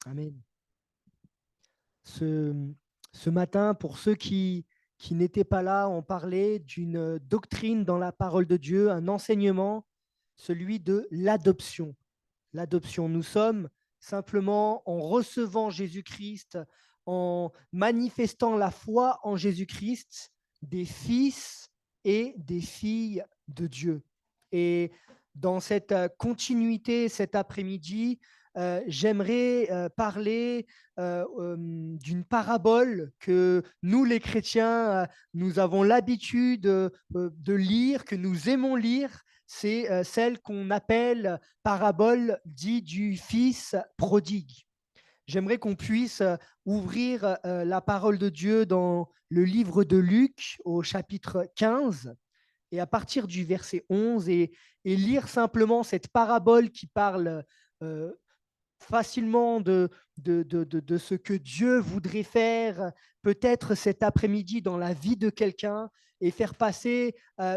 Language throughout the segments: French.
Amen. Ce, ce matin, pour ceux qui n'étaient pas là, on parlait d'une doctrine dans la parole de Dieu, un enseignement, celui de l'adoption. L'adoption, nous sommes simplement en recevant Jésus-Christ, en manifestant la foi en Jésus-Christ, des fils et des filles de Dieu. Et dans cette continuité cet après-midi, j'aimerais parler d'une parabole que nous, les chrétiens, nous avons l'habitude de lire, que nous aimons lire. C'est celle qu'on appelle parabole dite du fils prodigue. J'aimerais qu'on puisse ouvrir la parole de Dieu dans le livre de Luc au chapitre 15 et à partir du verset 11 et lire simplement cette parabole qui parle euh, facilement de ce que Dieu voudrait faire peut-être cet après-midi dans la vie de quelqu'un et faire passer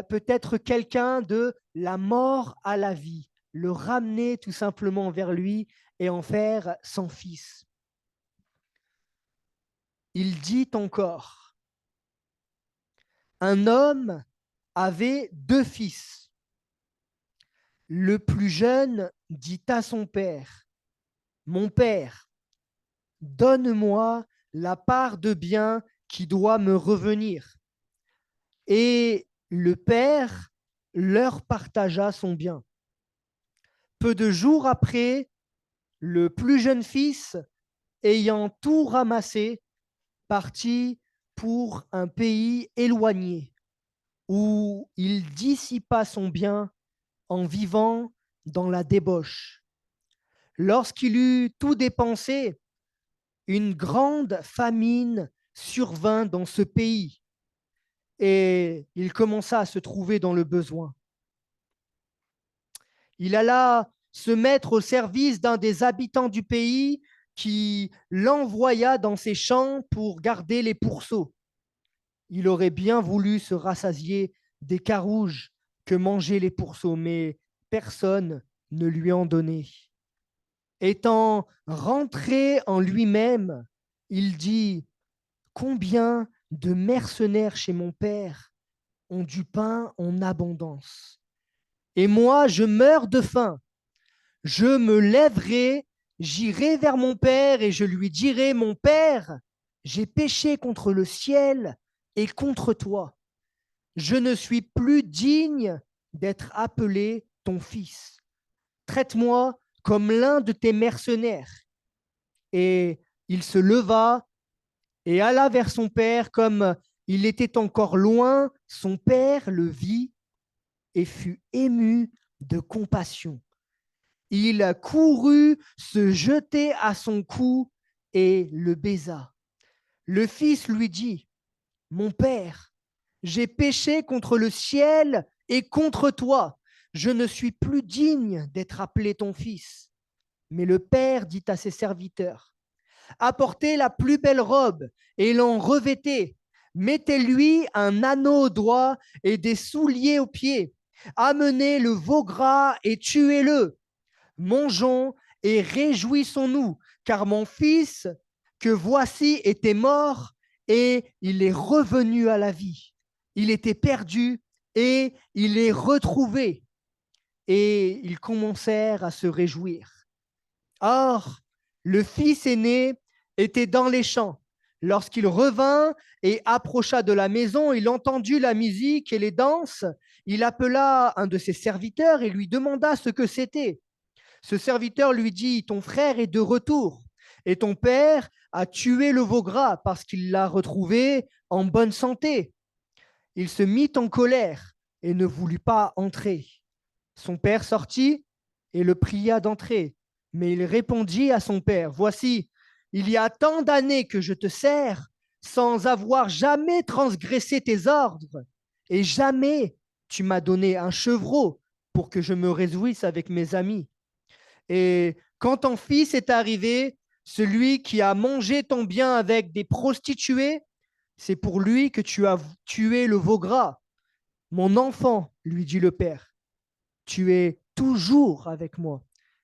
peut-être quelqu'un de la mort à la vie, le ramener tout simplement vers lui et en faire son fils. Il dit encore, un homme avait deux fils. Le plus jeune dit à son père, mon père, donne-moi la part de bien qui doit me revenir. Et le père leur partagea son bien. Peu de jours après, le plus jeune fils, ayant tout ramassé, partit pour un pays éloigné, où il dissipa son bien en vivant dans la débauche. Lorsqu'il eut tout dépensé, une grande famine survint dans ce pays et il commença à se trouver dans le besoin. Il alla se mettre au service d'un des habitants du pays qui l'envoya dans ses champs pour garder les pourceaux. Il aurait bien voulu se rassasier des carouges que mangeaient les pourceaux, mais personne ne lui en donnait. Étant rentré en lui-même, il dit, combien de mercenaires chez mon père ont du pain en abondance. Et moi, je meurs de faim. Je me lèverai, j'irai vers mon père et je lui dirai, mon père, j'ai péché contre le ciel et contre toi. Je ne suis plus digne d'être appelé ton fils. Traite-moi comme l'un de tes mercenaires. Et il se leva et alla vers son père. Comme il était encore loin, son père le vit et fut ému de compassion. Il courut se jeter à son cou et le baisa. Le fils lui dit, mon père, j'ai péché contre le ciel et contre toi. Je ne suis plus digne d'être appelé ton fils. Mais le père dit à ses serviteurs, apportez la plus belle robe et l'en revêtez. Mettez-lui un anneau au doigt et des souliers aux pieds. Amenez le veau gras et tuez-le. Mangeons et réjouissons-nous, car mon fils, que voici, était mort et il est revenu à la vie. Il était perdu et il est retrouvé. Et ils commencèrent à se réjouir. Or, le fils aîné était dans les champs. Lorsqu'il revint et approcha de la maison, il entendit la musique et les danses. Il appela un de ses serviteurs et lui demanda ce que c'était. Ce serviteur lui dit, ton frère est de retour et ton père a tué le veau gras parce qu'il l'a retrouvé en bonne santé. Il se mit en colère et ne voulut pas entrer. Son père sortit et le pria d'entrer. Mais il répondit à son père, voici, il y a tant d'années que je te sers sans avoir jamais transgressé tes ordres, et jamais tu m'as donné un chevreau pour que je me réjouisse avec mes amis. Et quand ton fils est arrivé, celui qui a mangé ton bien avec des prostituées, c'est pour lui que tu as tué le veau gras. Mon enfant, lui dit le père, tu es toujours avec moi.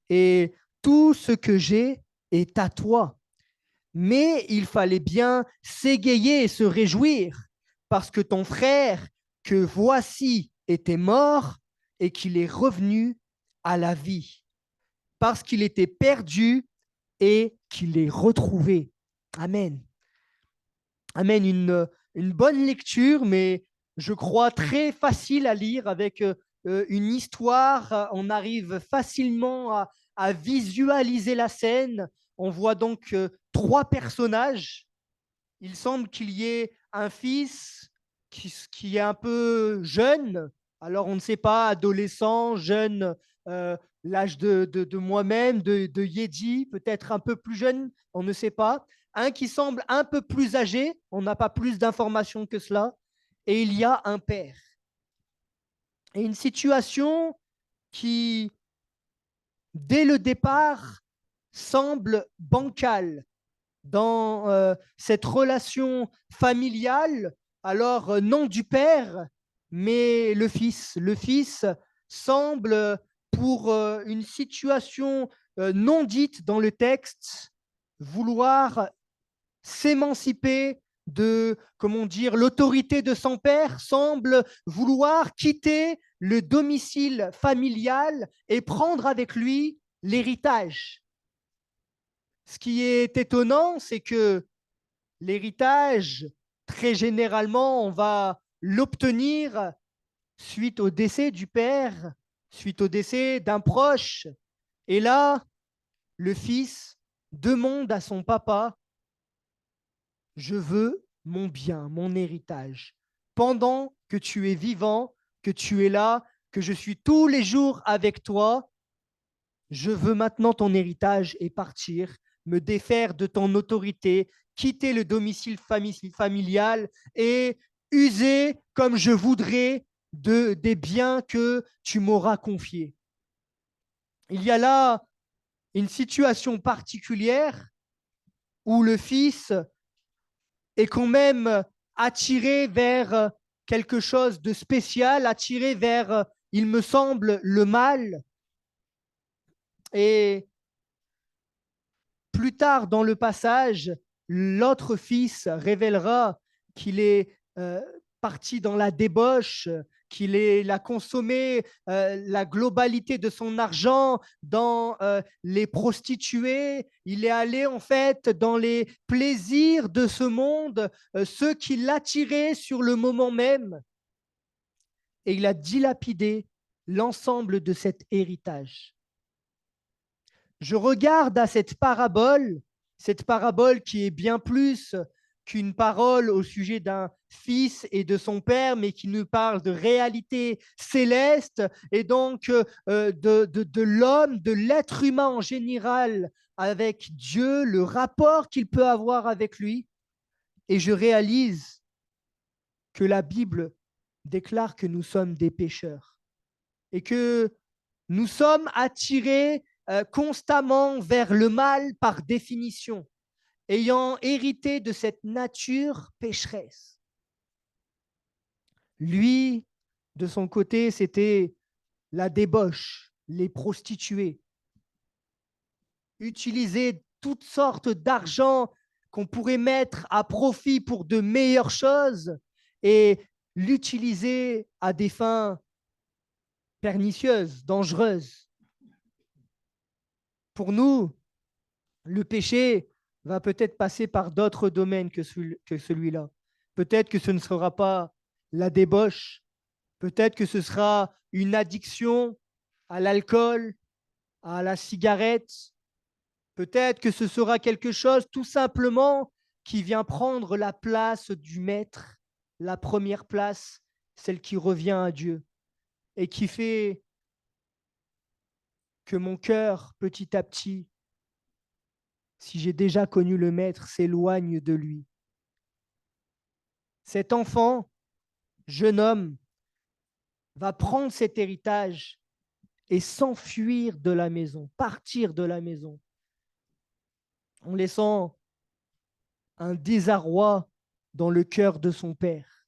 Et tout ce que j'ai est à toi. Mais il fallait bien s'égayer et se réjouir, parce que ton frère, que voici, était mort et qu'il est revenu à la vie, parce qu'il était perdu et qu'il est retrouvé. Amen. Amen. Une bonne lecture, mais je crois très facile à lire avec une histoire. On arrive facilement à visualiser la scène. On voit donc trois personnages. Il semble qu'il y ait un fils qui est un peu jeune. Alors, on ne sait pas, adolescent, jeune, euh, l'âge de moi-même, de Yedi, peut-être un peu plus jeune, on ne sait pas. Un qui semble un peu plus âgé, on n'a pas plus d'informations que cela. Et il y a un père. Et une situation qui, dès le départ, semble bancale dans cette relation familiale, alors non du père, mais le fils. Le fils semble, pour une situation non dite dans le texte, vouloir s'émanciper de, comment dire, l'autorité de son père, semble vouloir quitter le domicile familial et prendre avec lui l'héritage. Ce qui est étonnant, c'est que l'héritage, très généralement, on va l'obtenir suite au décès du père, suite au décès d'un proche. Et là, le fils demande à son papa, je veux mon bien, mon héritage. Pendant que tu es vivant, que tu es là, que je suis tous les jours avec toi, je veux maintenant ton héritage et partir, me défaire de ton autorité, quitter le domicile familial et user comme je voudrais des biens que tu m'auras confiés. Il y a là une situation particulière où le fils est quand même attiré vers quelque chose de spécial, attiré vers, il me semble, le mal. Et plus tard dans le passage, l'autre fils révélera qu'il est parti dans la débauche, qu'il a consommé la globalité de son argent dans les prostituées. Il est allé en fait dans les plaisirs de ce monde, ceux qui l'attiraient sur le moment même. Et il a dilapidé l'ensemble de cet héritage. Je regarde à cette parabole qui est bien plus qu'une parole au sujet d'un fils et de son père, mais qui nous parle de réalité céleste et donc de l'homme, de l'être humain en général avec Dieu, le rapport qu'il peut avoir avec lui. Et je réalise que la Bible déclare que nous sommes des pécheurs et que nous sommes attirés constamment vers le mal par définition, ayant hérité de cette nature pécheresse. Lui, de son côté, c'était la débauche, les prostituées, utiliser toutes sortes d'argent qu'on pourrait mettre à profit pour de meilleures choses et l'utiliser à des fins pernicieuses, dangereuses. Pour nous, le péché va peut-être passer par d'autres domaines que celui-là. Peut-être que ce ne sera pas la débauche, peut-être que ce sera une addiction à l'alcool, à la cigarette, peut-être que ce sera quelque chose tout simplement qui vient prendre la place du maître, la première place, celle qui revient à Dieu, et qui fait que mon cœur, petit à petit, si j'ai déjà connu le maître, s'éloigne de lui. Cet enfant, jeune homme, va prendre cet héritage et s'enfuir de la maison, partir de la maison, en laissant un désarroi dans le cœur de son père.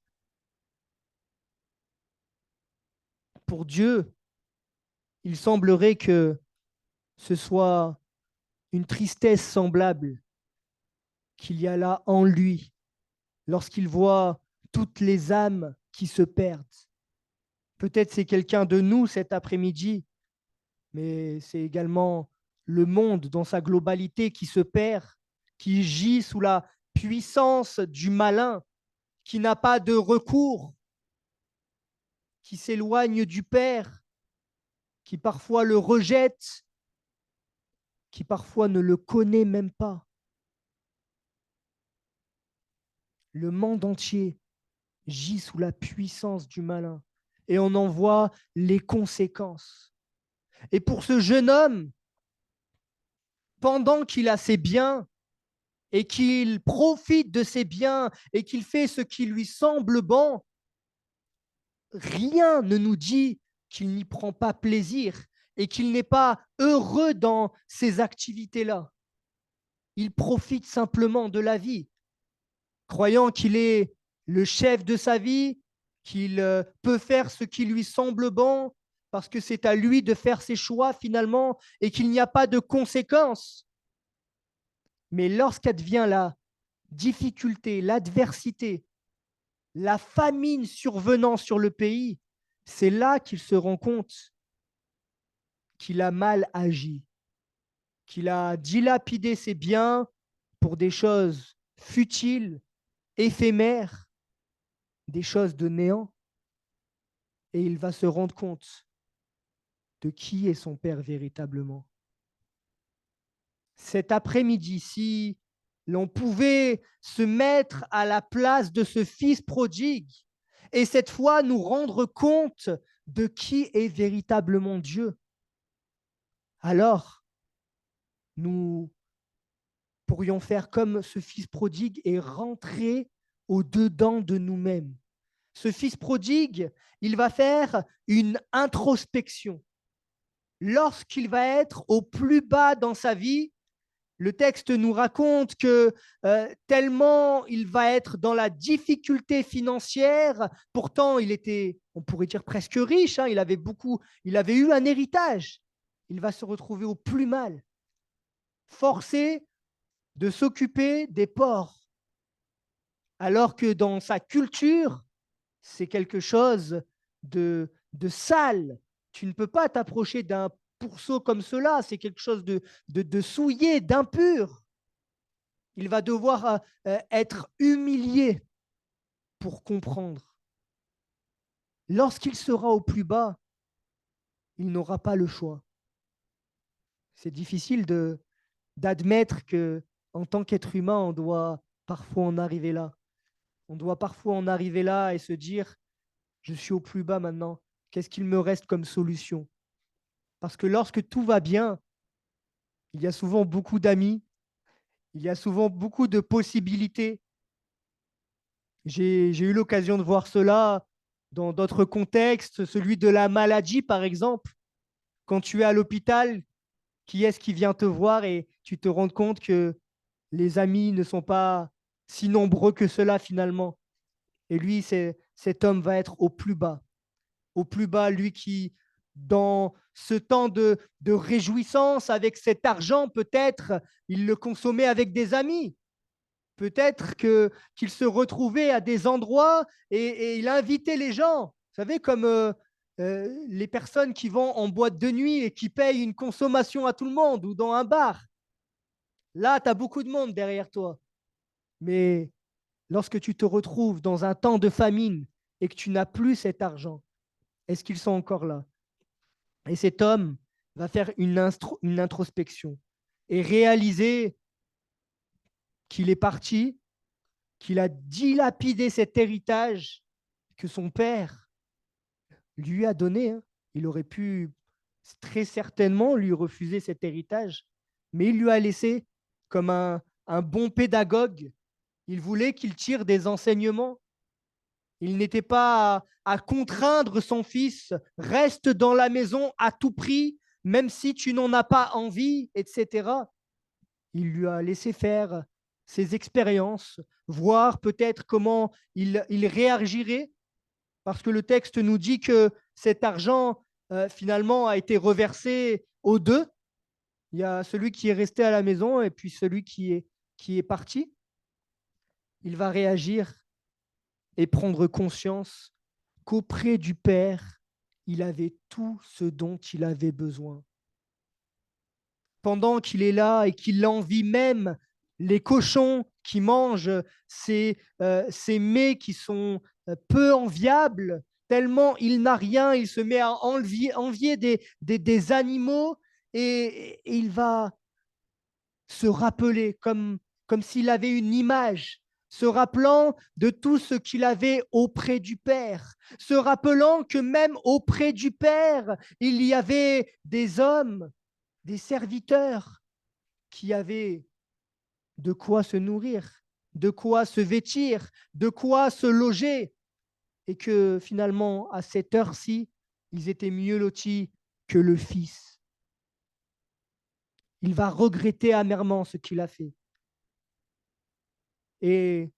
Pour Dieu, il semblerait que ce soit une tristesse semblable qu'il y a là en lui lorsqu'il voit toutes les âmes qui se perdent. Peut-être c'est quelqu'un de nous cet après-midi, mais c'est également le monde dans sa globalité qui se perd, qui gît sous la puissance du malin, qui n'a pas de recours, qui s'éloigne du Père, qui parfois le rejette, qui parfois ne le connaît même pas. Le monde entier gît sous la puissance du malin et on en voit les conséquences. Et pour ce jeune homme, pendant qu'il a ses biens et qu'il profite de ses biens et qu'il fait ce qui lui semble bon, rien ne nous dit qu'il n'y prend pas plaisir et qu'il n'est pas heureux dans ces activités-là. Il profite simplement de la vie, croyant qu'il est le chef de sa vie, qu'il peut faire ce qui lui semble bon, parce que c'est à lui de faire ses choix finalement et qu'il n'y a pas de conséquences. Mais lorsqu'advient la difficulté, l'adversité, la famine survenant sur le pays, c'est là qu'il se rend compte qu'il a mal agi, qu'il a dilapidé ses biens pour des choses futiles, éphémères, des choses de néant. Et il va se rendre compte de qui est son Père véritablement. Cet après-midi, si l'on pouvait se mettre à la place de ce fils prodigue et cette fois nous rendre compte de qui est véritablement Dieu, alors nous pourrions faire comme ce fils prodigue et rentrer au-dedans de nous-mêmes. Ce fils prodigue, il va faire une introspection. Lorsqu'il va être au plus bas dans sa vie, le texte nous raconte que tellement il va être dans la difficulté financière, pourtant il était, on pourrait dire presque riche, hein, il avait eu un héritage. Il va se retrouver au plus mal, forcé de s'occuper des porcs, alors que dans sa culture, c'est quelque chose de sale. Tu ne peux pas t'approcher d'un pourceau comme cela, c'est quelque chose de souillé, d'impur. Il va devoir être humilié pour comprendre. Lorsqu'il sera au plus bas, il n'aura pas le choix. C'est difficile d'admettre que, en tant qu'être humain, on doit parfois en arriver là. On doit parfois en arriver là et se dire, je suis au plus bas maintenant, qu'est-ce qu'il me reste comme solution? Parce que lorsque tout va bien, il y a souvent beaucoup d'amis, il y a souvent beaucoup de possibilités. J'ai eu l'occasion de voir cela dans d'autres contextes, celui de la maladie par exemple. Quand tu es à l'hôpital, qui est-ce qui vient te voir et tu te rends compte que les amis ne sont pas si nombreux que cela finalement. Et lui, cet homme va être au plus bas, lui qui, dans ce temps de réjouissance avec cet argent, peut-être, il le consommait avec des amis. Peut-être qu'il se retrouvait à des endroits et il invitait les gens. Vous savez, comme les personnes qui vont en boîte de nuit et qui payent une consommation à tout le monde ou dans un bar. Là, tu as beaucoup de monde derrière toi. Mais lorsque tu te retrouves dans un temps de famine et que tu n'as plus cet argent, est-ce qu'ils sont encore là? Et cet homme va faire une introspection et réaliser qu'il est parti, qu'il a dilapidé cet héritage que son père lui a donné. Hein. Il aurait pu très certainement lui refuser cet héritage, mais il lui a laissé comme un bon pédagogue. Il voulait qu'il tire des enseignements. Il n'était pas à contraindre son fils, reste dans la maison à tout prix, même si tu n'en as pas envie, etc. Il lui a laissé faire ses expériences, voir peut-être comment il réagirait, parce que le texte nous dit que cet argent, finalement, a été reversé aux deux. Il y a celui qui est resté à la maison et puis celui qui est parti. Il va réagir et prendre conscience qu'auprès du Père, il avait tout ce dont il avait besoin. Pendant qu'il est là et qu'il envie même les cochons qui mangent ces mets qui sont peu enviables, tellement il n'a rien, il se met à envier des animaux et il va se rappeler comme s'il avait une image, se rappelant de tout ce qu'il avait auprès du Père, se rappelant que même auprès du Père, il y avait des hommes, des serviteurs qui avaient de quoi se nourrir, de quoi se vêtir, de quoi se loger, et que finalement, à cette heure-ci, ils étaient mieux lotis que le Fils. Il va regretter amèrement ce qu'il a fait. Et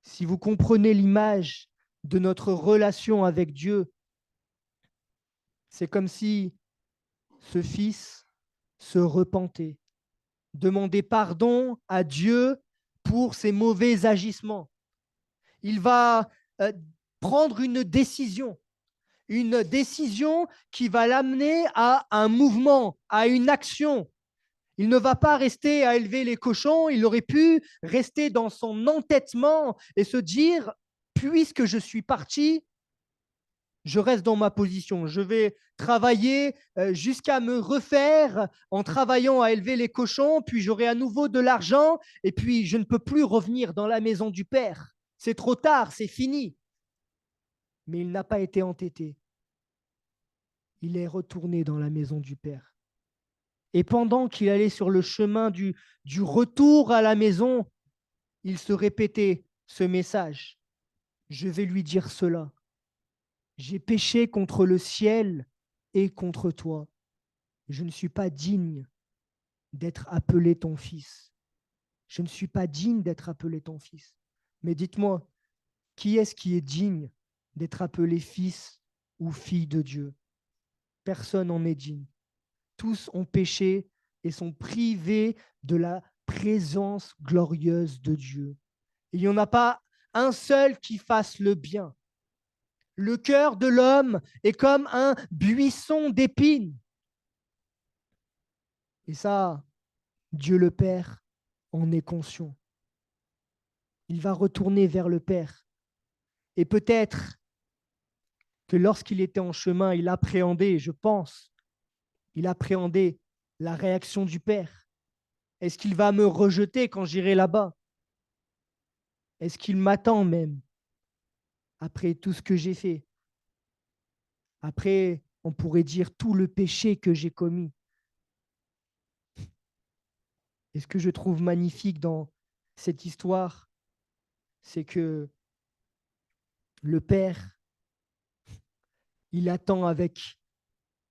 si vous comprenez l'image de notre relation avec Dieu, c'est comme si ce fils se repentait, demandait pardon à Dieu pour ses mauvais agissements. Il va prendre une décision qui va l'amener à un mouvement, à une action. Il ne va pas rester à élever les cochons, il aurait pu rester dans son entêtement et se dire, puisque je suis parti, je reste dans ma position. Je vais travailler jusqu'à me refaire en travaillant à élever les cochons, puis j'aurai à nouveau de l'argent, et puis je ne peux plus revenir dans la maison du Père. C'est trop tard, c'est fini. Mais il n'a pas été entêté. Il est retourné dans la maison du Père. Et pendant qu'il allait sur le chemin du retour à la maison, il se répétait ce message. Je vais lui dire cela. J'ai péché contre le ciel et contre toi. Je ne suis pas digne d'être appelé ton fils. Je ne suis pas digne d'être appelé ton fils. Mais dites-moi, qui est-ce qui est digne d'être appelé fils ou fille de Dieu? Personne n'en est digne. Tous ont péché et sont privés de la présence glorieuse de Dieu. Il n'y en a pas un seul qui fasse le bien. Le cœur de l'homme est comme un buisson d'épines. Et ça, Dieu le Père en est conscient. Il va retourner vers le Père. Et peut-être que lorsqu'il était en chemin, il appréhendait, je pense, il appréhendait la réaction du Père. Est-ce qu'il va me rejeter quand j'irai là-bas? Est-ce qu'il m'attend même après tout ce que j'ai fait? Après, on pourrait dire tout le péché que j'ai commis. Et ce que je trouve magnifique dans cette histoire, c'est que le Père, il attend avec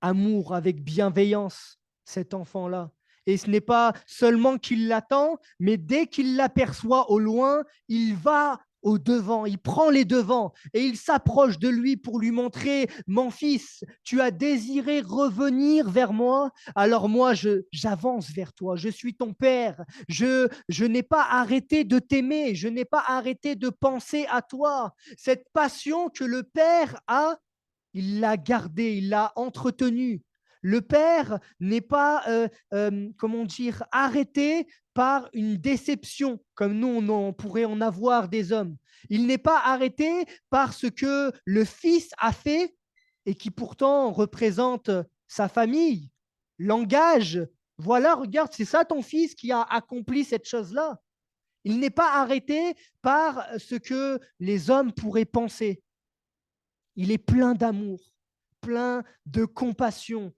amour, avec bienveillance cet enfant-là. Et ce n'est pas seulement qu'il l'attend, mais dès qu'il l'aperçoit au loin, il va au devant, il prend les devants et il s'approche de lui pour lui montrer, mon fils, tu as désiré revenir vers moi, alors moi j'avance vers toi, je suis ton père, je n'ai pas arrêté de t'aimer, je n'ai pas arrêté de penser à toi. Cette passion que le père a, il l'a gardé, il l'a entretenu. Le Père n'est pas, comment dire, arrêté par une déception, comme nous, on pourrait en avoir des hommes. Il n'est pas arrêté par ce que le Fils a fait et qui pourtant représente sa famille, l'engage. Voilà, regarde, c'est ça ton Fils qui a accompli cette chose-là. Il n'est pas arrêté par ce que les hommes pourraient penser. Il est plein d'amour, plein de compassion,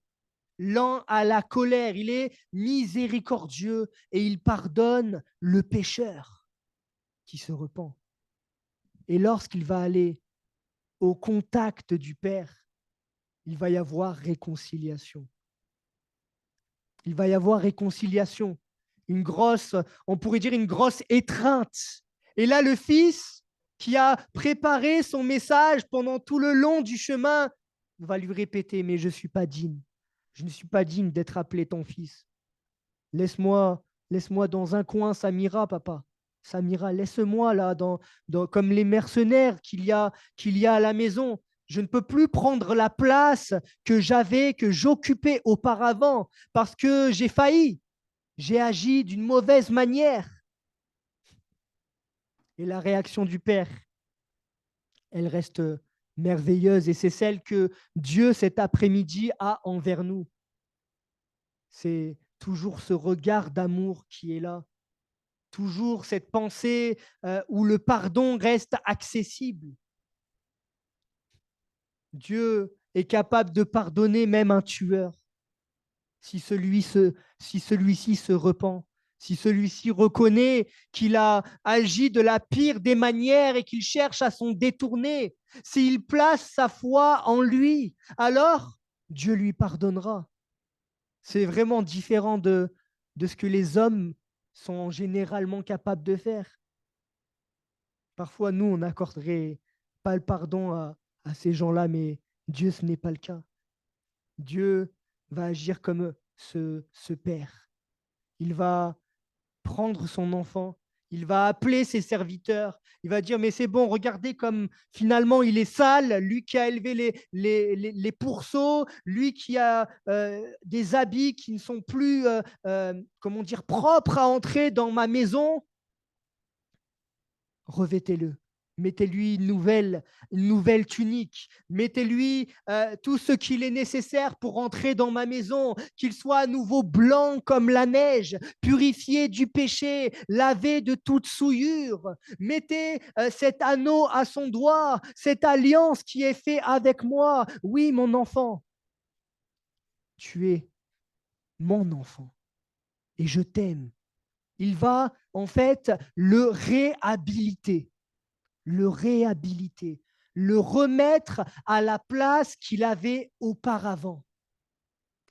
lent à la colère. Il est miséricordieux et il pardonne le pécheur qui se repent. Et lorsqu'il va aller au contact du Père, il va y avoir réconciliation. Il va y avoir réconciliation. On pourrait dire une grosse étreinte. Et là, le Fils qui a préparé son message pendant tout le long du chemin va lui répéter, mais je ne suis pas digne. Je ne suis pas digne d'être appelé ton fils. Laisse-moi dans un coin, Samira, papa. Samira, laisse-moi là, comme les mercenaires qu'il y a à la maison. Je ne peux plus prendre la place que j'occupais auparavant, parce que j'ai failli. J'ai agi d'une mauvaise manière. Et la réaction du père, elle reste merveilleuse, et c'est celle que Dieu cet après-midi a envers nous. C'est toujours ce regard d'amour qui est là, toujours cette pensée où le pardon reste accessible. Dieu est capable de pardonner même un tueur si celui-ci se repent, si celui-ci reconnaît qu'il a agi de la pire des manières et qu'il cherche à s'en détourner. S'il place sa foi en lui, alors Dieu lui pardonnera. C'est vraiment différent de ce que les hommes sont généralement capables de faire. Parfois, nous, on n'accorderait pas le pardon à ces gens-là, mais Dieu, ce n'est pas le cas. Dieu va agir comme ce père. Il va prendre son enfant, il va appeler ses serviteurs, il va dire, mais c'est bon, regardez comme finalement il est sale, lui qui a élevé les pourceaux, lui qui a des habits qui ne sont plus, comment dire, propres à entrer dans ma maison. Revêtez-le. Mettez-lui une nouvelle tunique. Mettez-lui tout ce qu'il est nécessaire pour entrer dans ma maison, qu'il soit à nouveau blanc comme la neige, purifié du péché, lavé de toute souillure. Mettez cet anneau à son doigt, cette alliance qui est faite avec moi. Oui, mon enfant, tu es mon enfant et je t'aime. Il va en fait le réhabiliter, le remettre à la place qu'il avait auparavant.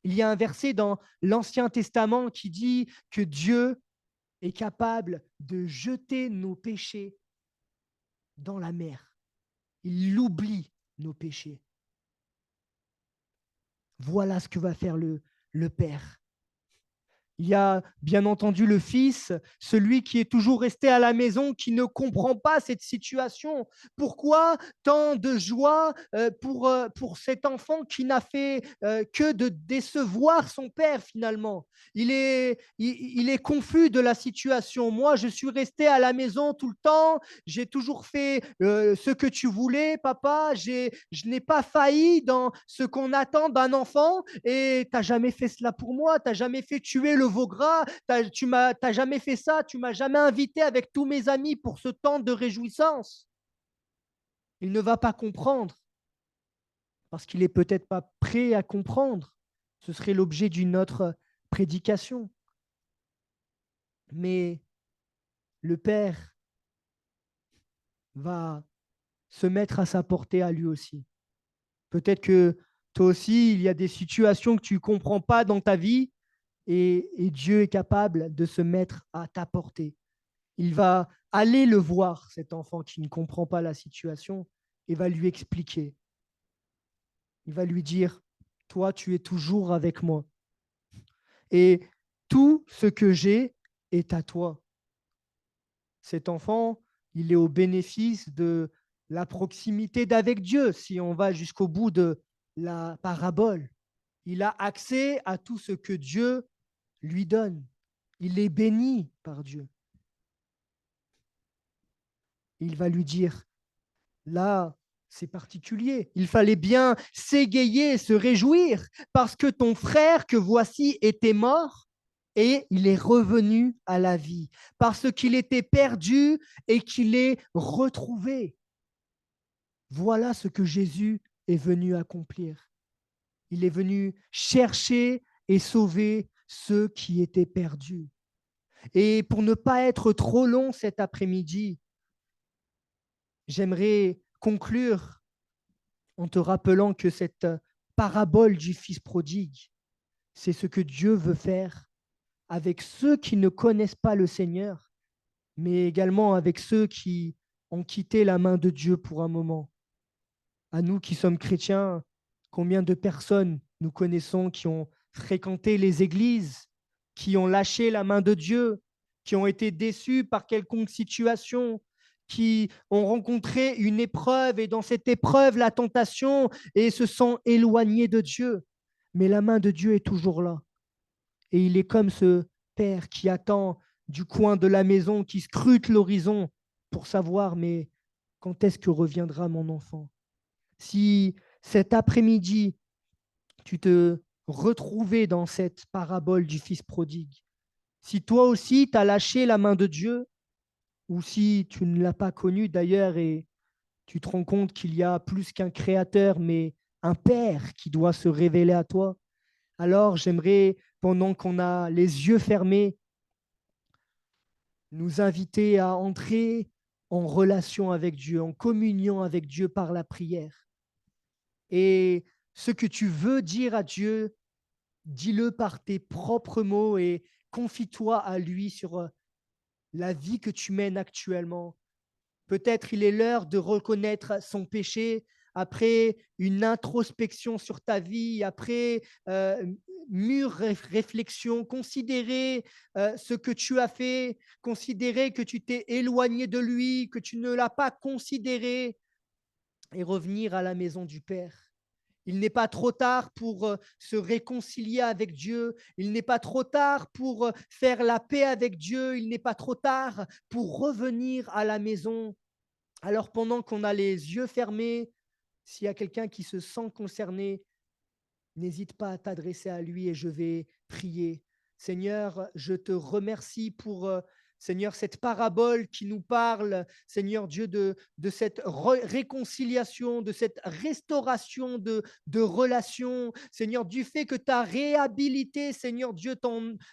Il y a un verset dans l'Ancien Testament qui dit que Dieu est capable de jeter nos péchés dans la mer. Il oublie nos péchés. Voilà ce que va faire le Père. Il y a bien entendu le fils, celui qui est toujours resté à la maison, qui ne comprend pas cette situation. Pourquoi tant de joie pour cet enfant qui n'a fait que de décevoir son père finalement? Il est confus de la situation. Moi, je suis resté à la maison tout le temps, j'ai toujours fait ce que tu voulais, papa, je n'ai pas failli dans ce qu'on attend d'un enfant, et tu n'as jamais fait cela pour moi, tu n'as jamais fait tuer le veau gras, tu n'as jamais fait ça, tu m'as jamais invité avec tous mes amis pour ce temps de réjouissance. Il ne va pas comprendre parce qu'il n'est peut-être pas prêt à comprendre. Ce serait l'objet d'une autre prédication. Mais le Père va se mettre à sa portée à lui aussi. Peut-être que toi aussi, il y a des situations que tu ne comprends pas dans ta vie, et Dieu est capable de se mettre à ta portée. Il va aller le voir, cet enfant qui ne comprend pas la situation, et va lui expliquer. Il va lui dire, toi, tu es toujours avec moi. Et tout ce que j'ai est à toi. Cet enfant, il est au bénéfice de la proximité d'avec Dieu, si on va jusqu'au bout de la parabole. Il a accès à tout ce que Dieu lui donne. Il est béni par Dieu. Il va lui dire, là, c'est particulier. Il fallait bien s'égayer, se réjouir, parce que ton frère que voici était mort et il est revenu à la vie, parce qu'il était perdu et qu'il est retrouvé. Voilà ce que Jésus est venu accomplir. Il est venu chercher et sauver ceux qui étaient perdus. Et pour ne pas être trop long cet après-midi, j'aimerais conclure en te rappelant que cette parabole du Fils prodigue, c'est ce que Dieu veut faire avec ceux qui ne connaissent pas le Seigneur, mais également avec ceux qui ont quitté la main de Dieu pour un moment. À nous qui sommes chrétiens, combien de personnes nous connaissons qui ont fréquenté les églises, qui ont lâché la main de Dieu, qui ont été déçus par quelconque situation, qui ont rencontré une épreuve et dans cette épreuve, la tentation et se sont éloignés de Dieu. Mais la main de Dieu est toujours là. Et il est comme ce père qui attend du coin de la maison, qui scrute l'horizon pour savoir, mais quand est-ce que reviendra mon enfant? Si cet après-midi, tu te retrouvais dans cette parabole du fils prodigue, si toi aussi tu as lâché la main de Dieu, ou si tu ne l'as pas connu d'ailleurs et tu te rends compte qu'il y a plus qu'un créateur, mais un père qui doit se révéler à toi, alors j'aimerais, pendant qu'on a les yeux fermés, nous inviter à entrer en relation avec Dieu, en communion avec Dieu par la prière. Et ce que tu veux dire à Dieu, dis-le par tes propres mots et confie-toi à lui sur la vie que tu mènes actuellement. Peut-être il est l'heure de reconnaître son péché après une introspection sur ta vie, après mûre réflexion, considérer ce que tu as fait, considérer que tu t'es éloigné de lui, que tu ne l'as pas considéré et revenir à la maison du Père. Il n'est pas trop tard pour se réconcilier avec Dieu. Il n'est pas trop tard pour faire la paix avec Dieu. Il n'est pas trop tard pour revenir à la maison. Alors pendant qu'on a les yeux fermés, s'il y a quelqu'un qui se sent concerné, n'hésite pas à t'adresser à lui et je vais prier. Seigneur, je te remercie pour, Seigneur, cette parabole qui nous parle, Seigneur Dieu, de cette réconciliation, de cette restauration de relations, Seigneur, du fait que tu as réhabilité, Seigneur Dieu,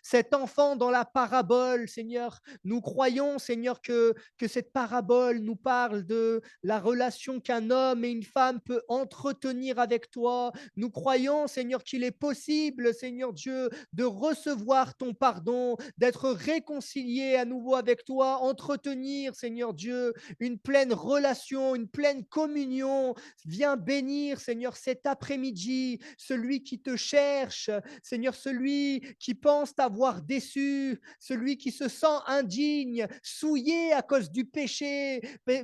cet enfant dans la parabole, Seigneur. Nous croyons, Seigneur, que cette parabole nous parle de la relation qu'un homme et une femme peuvent entretenir avec toi. Nous croyons, Seigneur, qu'il est possible, Seigneur Dieu, de recevoir ton pardon, d'être réconcilié à nouveau avec toi, entretenir, Seigneur Dieu, une pleine relation, une pleine communion. Viens bénir, Seigneur, cet après-midi, celui qui te cherche, Seigneur, celui qui pense t'avoir déçu, celui qui se sent indigne, souillé à cause du péché,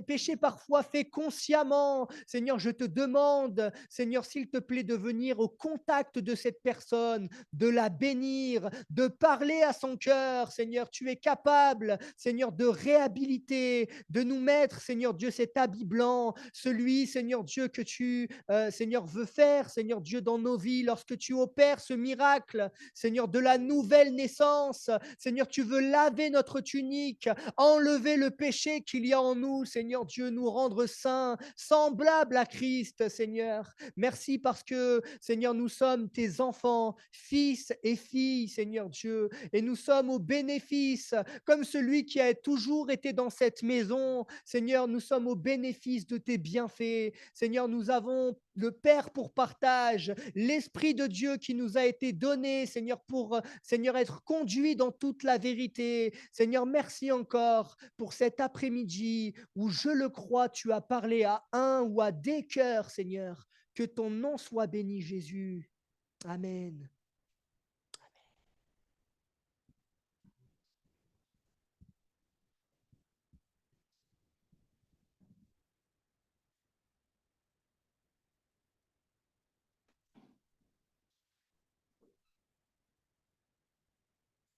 péché parfois fait consciemment. Seigneur, je te demande, Seigneur, s'il te plaît, de venir au contact de cette personne, de la bénir, de parler à son cœur. Seigneur, tu es capable, Seigneur, de réhabiliter, de nous mettre, Seigneur Dieu, cet habit blanc, celui, Seigneur Dieu, que tu, Seigneur, veux faire, Seigneur Dieu, dans nos vies, lorsque tu opères ce miracle, Seigneur, de la nouvelle naissance. Seigneur, tu veux laver notre tunique, enlever le péché qu'il y a en nous, Seigneur Dieu, nous rendre saints, semblables à Christ, Seigneur. Merci parce que, Seigneur, nous sommes tes enfants, fils et filles, Seigneur Dieu, et nous sommes au bénéfice, comme celui qui a toujours été dans cette maison. Seigneur, nous sommes au bénéfice de tes bienfaits. Seigneur, nous avons le Père pour partage, l'Esprit de Dieu qui nous a été donné, Seigneur, pour, Seigneur, être conduit dans toute la vérité. Seigneur, merci encore pour cet après-midi où, je le crois, tu as parlé à un ou à des cœurs, Seigneur. Que ton nom soit béni, Jésus. Amen.